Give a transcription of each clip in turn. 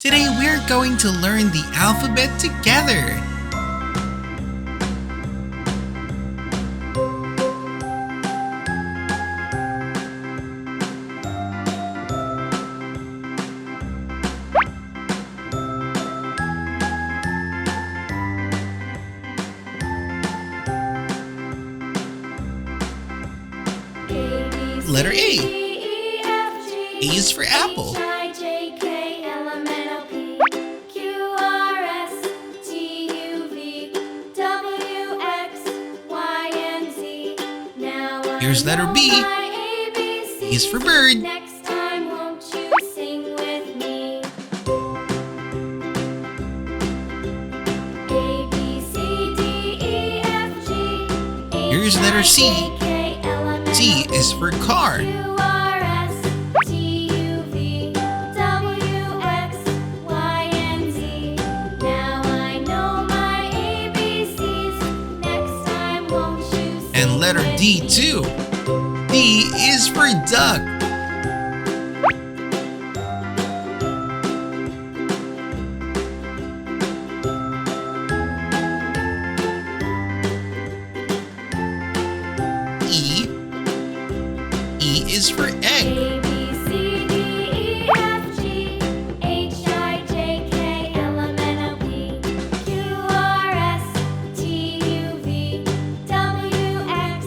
Today we're going to learn the alphabet together. Letter A. A is for apple. Here's letter B. B is for bird. Next time, won't you sing with me? A, B, C, D, E, F, G. Here's letter C. H, I, J, K, L, M, N, C is for car. Q, R, S, T, U, V, W, X, Y, and Z. Now I know my ABCs. Next time, won't you sing And letter with D me? too. D is for duck. E is for egg. A, B, C, D, E, F, G, H, I, J, K, L, M, N, O, P, Q, R, S, T, U, V, W, X,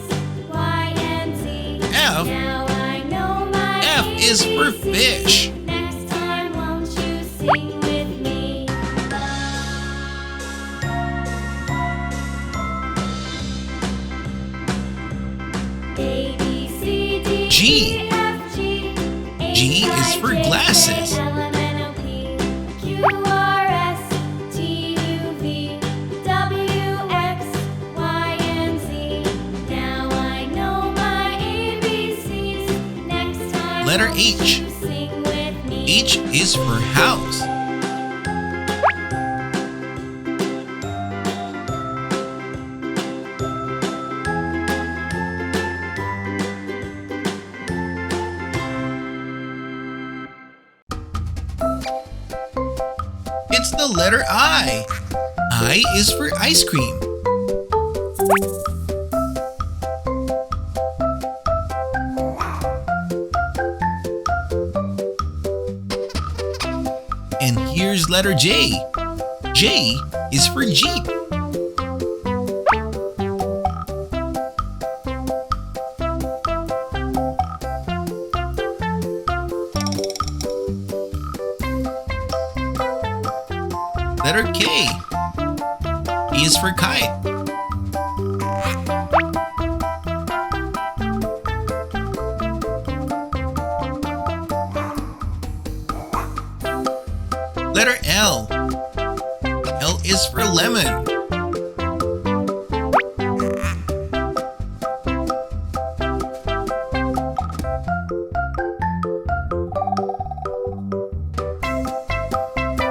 Y, and Z. F. Now I know my F is for ABCs. fish. Next time, won't you sing with me? A, B, C, D, G. E, F, G. G is for glasses. L, M, N, O, P, Q, R, S, T, U, V, W, X, Y, and Z. Now I know my ABCs. Next time, Letter won't H. you sing with me? H is for house. It's the letter I. I is for ice cream. And here's letter J. J is for Jeep. Letter K. K is for kite. Letter L. L is for lemon.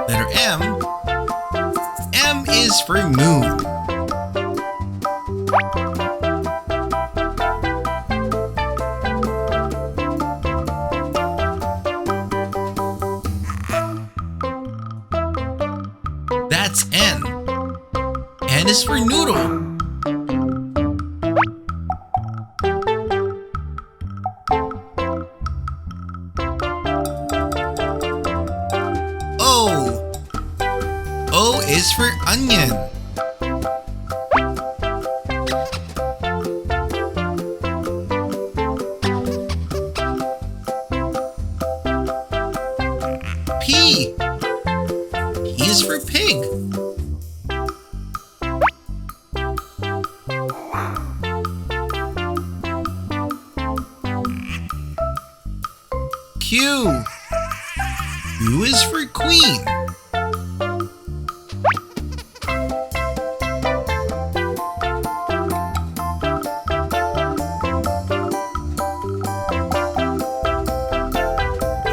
Letter M. M is for moon. That's N. N is for noodle. O. O is for onion. P. P is for pig. Q. Q is for queen.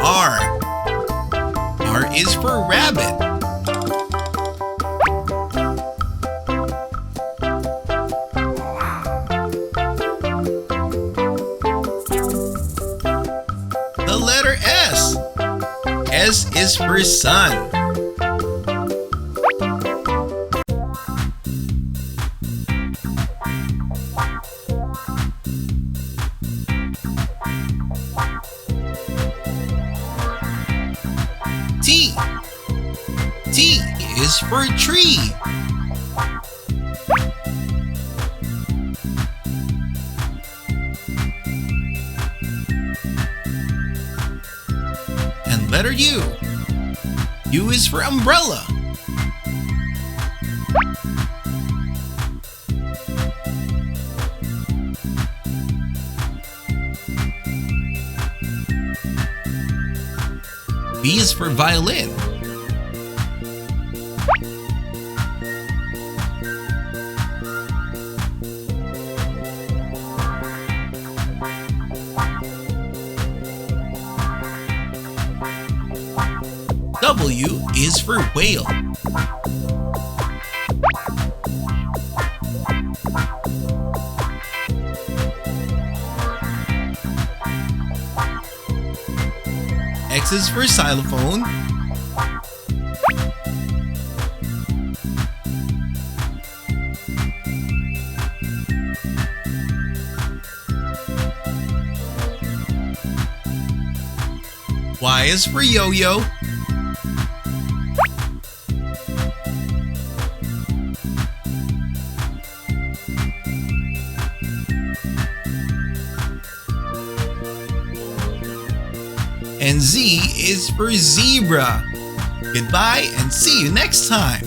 R. R is for rabbit. The letter S. S is for sun. T. T is for tree. And letter U. U is for umbrella. V is for violin. W is for whale. X is for xylophone. Y is for yo-yo. And Z is for zebra. Goodbye and see you next time.